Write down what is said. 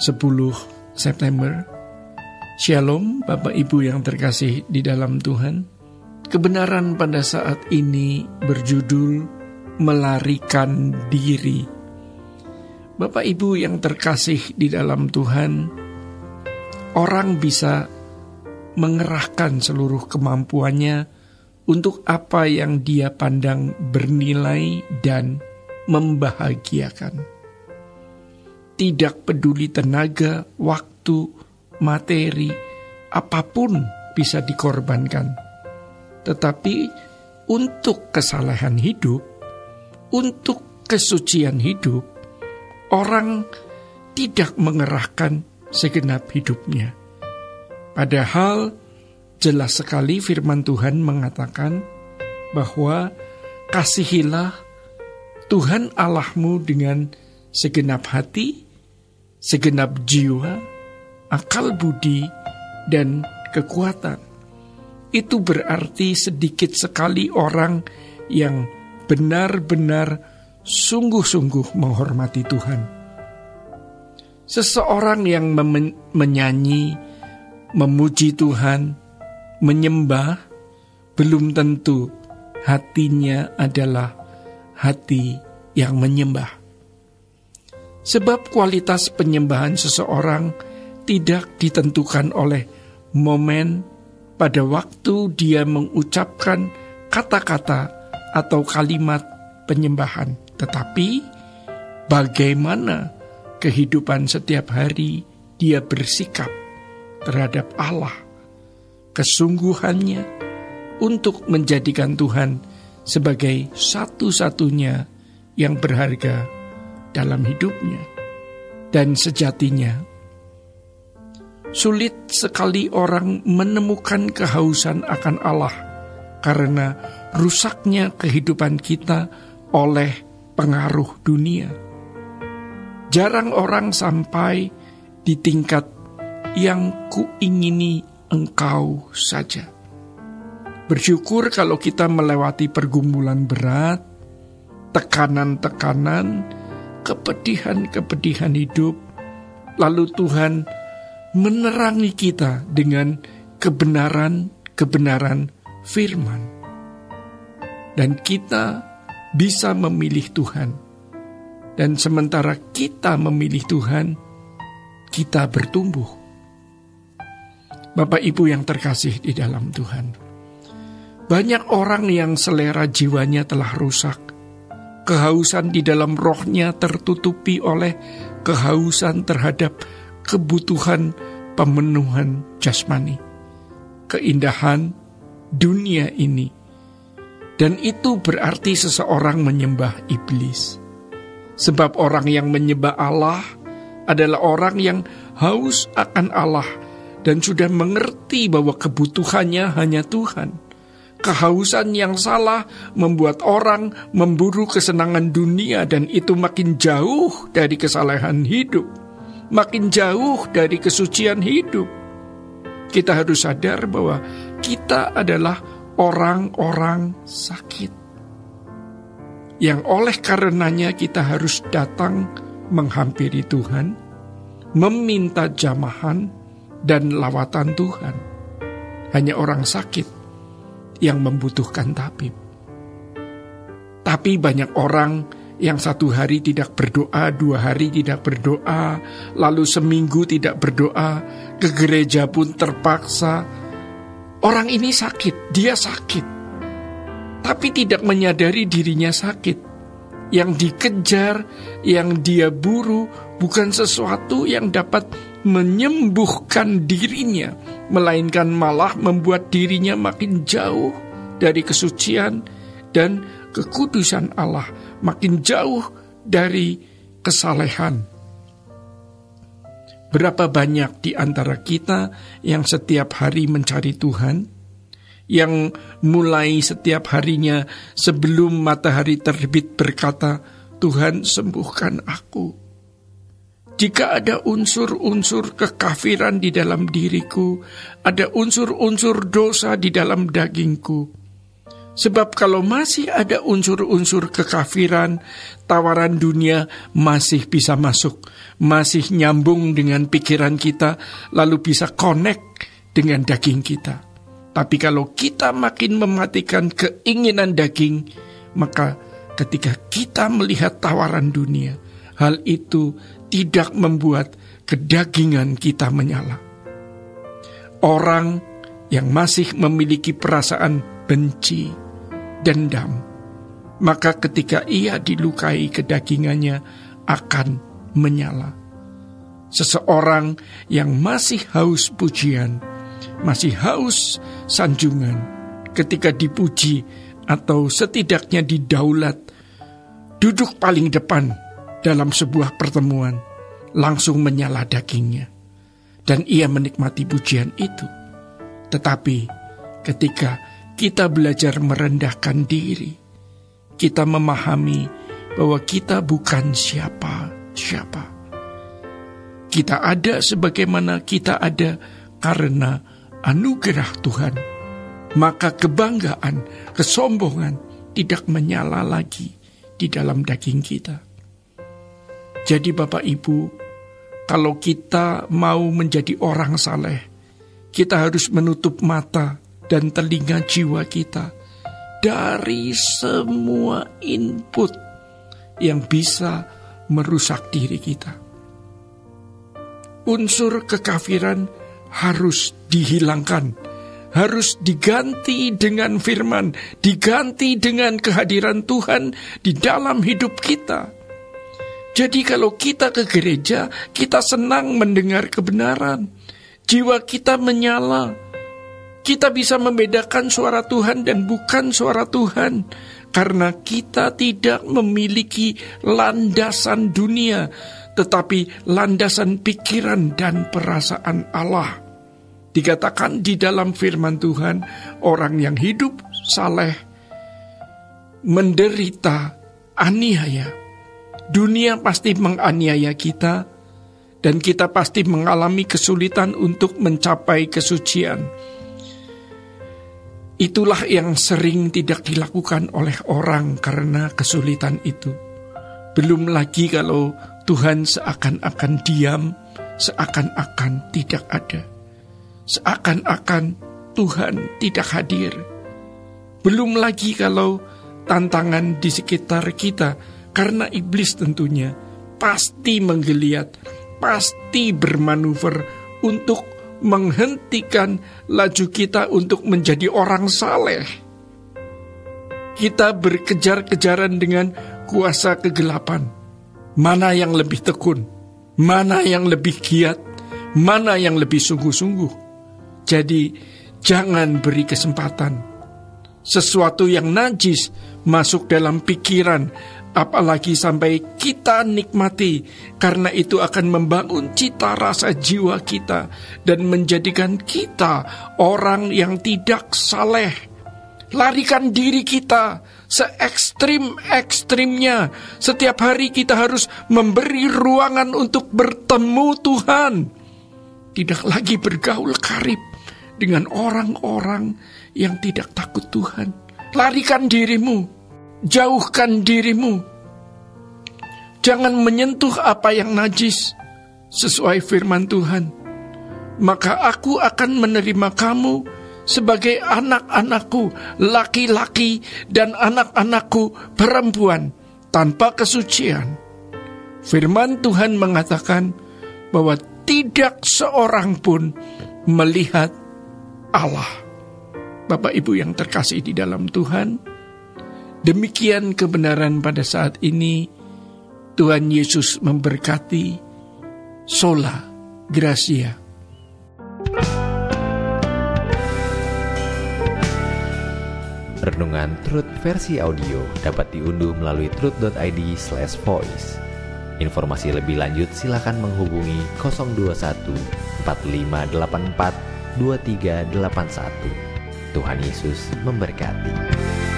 10 September. Shalom Bapak Ibu yang terkasih di dalam Tuhan. Kebenaran pada saat ini berjudul melarikan diri. Bapak Ibu yang terkasih di dalam Tuhan, orang bisa mengerahkan seluruh kemampuannya untuk apa yang dia pandang bernilai dan membahagiakan. Tidak peduli tenaga, waktu, materi, apapun bisa dikorbankan. Tetapi untuk kesalehan hidup, untuk kesucian hidup, orang tidak mengerahkan segenap hidupnya. Padahal jelas sekali firman Tuhan mengatakan bahwa kasihilah Tuhan Allahmu dengan segenap hati, segenap jiwa, akal budi, dan kekuatan. Itu berarti sedikit sekali orang yang benar-benar sungguh-sungguh menghormati Tuhan. Seseorang yang menyanyi, memuji Tuhan, menyembah, belum tentu hatinya adalah hati yang menyembah. Sebab kualitas penyembahan seseorang tidak ditentukan oleh momen pada waktu dia mengucapkan kata-kata atau kalimat penyembahan, tetapi bagaimana kehidupan setiap hari dia bersikap terhadap Allah, kesungguhannya untuk menjadikan Tuhan sebagai satu-satunya yang berharga dalam hidupnya. Dan sejatinya sulit sekali orang menemukan kehausan akan Allah karena rusaknya kehidupan kita oleh pengaruh dunia. Jarang orang sampai di tingkat yang kuingini engkau saja. Bersyukur kalau kita melewati pergumulan berat, tekanan-tekanan, kepedihan-kepedihan hidup, lalu Tuhan menerangi kita dengan kebenaran-kebenaran firman. Dan kita bisa memilih Tuhan. Dan sementara kita memilih Tuhan, kita bertumbuh. Bapak Ibu yang terkasih di dalam Tuhan, banyak orang yang selera jiwanya telah rusak. Kehausan di dalam rohnya tertutupi oleh kehausan terhadap kebutuhan pemenuhan jasmani, keindahan dunia ini. Dan itu berarti seseorang menyembah iblis. Sebab orang yang menyembah Allah adalah orang yang haus akan Allah dan sudah mengerti bahwa kebutuhannya hanya Tuhan. Kehausan yang salah membuat orang memburu kesenangan dunia, dan itu makin jauh dari kesalehan hidup, makin jauh dari kesucian hidup. Kita harus sadar bahwa kita adalah orang-orang sakit, yang oleh karenanya kita harus datang menghampiri Tuhan, meminta jamahan dan lawatan Tuhan. Hanya orang sakit yang membutuhkan tabib. Tapi banyak orang yang satu hari tidak berdoa, 2 hari tidak berdoa, lalu seminggu tidak berdoa, ke gereja pun terpaksa. Orang ini sakit, dia sakit, tapi tidak menyadari dirinya sakit. Yang dikejar, yang dia buru bukan sesuatu yang dapat menyembuhkan dirinya, melainkan malah membuat dirinya makin jauh dari kesucian dan kekudusan Allah, makin jauh dari kesalehan. Berapa banyak di antara kita yang setiap hari mencari Tuhan, yang mulai setiap harinya sebelum matahari terbit berkata, Tuhan sembuhkan aku. Jika ada unsur-unsur kekafiran di dalam diriku, ada unsur-unsur dosa di dalam dagingku, Sebab kalau masih ada unsur-unsur kekafiran, tawaran dunia masih bisa masuk, masih nyambung dengan pikiran kita, lalu bisa connect dengan daging kita. Tapi kalau kita makin mematikan keinginan daging, maka ketika kita melihat tawaran dunia, hal itu tidak membuat kedagingan kita menyala. Orang yang masih memiliki perasaan benci, dendam, maka ketika ia dilukai kedagingannya akan menyala. Seseorang yang masih haus pujian, masih haus sanjungan, ketika dipuji atau setidaknya didaulat, duduk paling depan dalam sebuah pertemuan, langsung menyala dagingnya, dan ia menikmati pujian itu. Tetapi ketika kita belajar merendahkan diri, kita memahami bahwa kita bukan siapa-siapa. Kita ada sebagaimana kita ada karena anugerah Tuhan. Maka kebanggaan, kesombongan tidak menyala lagi di dalam daging kita. Jadi Bapak Ibu, kalau kita mau menjadi orang saleh, kita harus menutup mata dan telinga jiwa kita dari semua input yang bisa merusak diri kita. Unsur kekafiran harus dihilangkan, harus diganti dengan firman, diganti dengan kehadiran Tuhan di dalam hidup kita. Jadi kalau kita ke gereja, kita senang mendengar kebenaran, jiwa kita menyala. Kita bisa membedakan suara Tuhan dan bukan suara Tuhan, karena kita tidak memiliki landasan dunia, tetapi landasan pikiran dan perasaan Allah. Dikatakan di dalam firman Tuhan, orang yang hidup saleh menderita aniaya. Dunia pasti menganiaya kita, dan kita pasti mengalami kesulitan untuk mencapai kesucian. Itulah yang sering tidak dilakukan oleh orang karena kesulitan itu. Belum lagi kalau Tuhan seakan-akan diam, seakan-akan tidak ada. Seakan-akan Tuhan tidak hadir. Belum lagi kalau tantangan di sekitar kita, karena iblis tentunya pasti menggeliat, pasti bermanuver untuk menghentikan laju kita untuk menjadi orang saleh. Kita berkejar-kejaran dengan kuasa kegelapan. Mana yang lebih tekun? Mana yang lebih giat? Mana yang lebih sungguh-sungguh? Jadi jangan beri kesempatan sesuatu yang najis masuk dalam pikiran, apalagi sampai kita nikmati, karena itu akan membangun cita rasa jiwa kita dan menjadikan kita orang yang tidak saleh. Larikan diri kita se-ekstrim-ekstrimnya. Setiap hari kita harus memberi ruangan untuk bertemu Tuhan. Tidak lagi bergaul karib dengan orang-orang yang tidak takut Tuhan. Larikan dirimu. Jauhkan dirimu. Jangan menyentuh apa yang najis. Sesuai firman Tuhan. Maka aku akan menerima kamu sebagai anak-anakku laki-laki dan anak-anakku perempuan tanpa kesucian. Firman Tuhan mengatakan bahwa tidak seorang pun melihat Allah. Bapak Ibu yang terkasih di dalam Tuhan, demikian kebenaran pada saat ini. Tuhan Yesus memberkati. Sola Gracia. Renungan Truth versi audio dapat diunduh melalui truth.id/voice. Informasi lebih lanjut silakan menghubungi 021 4584 2381. Tuhan Yesus memberkati.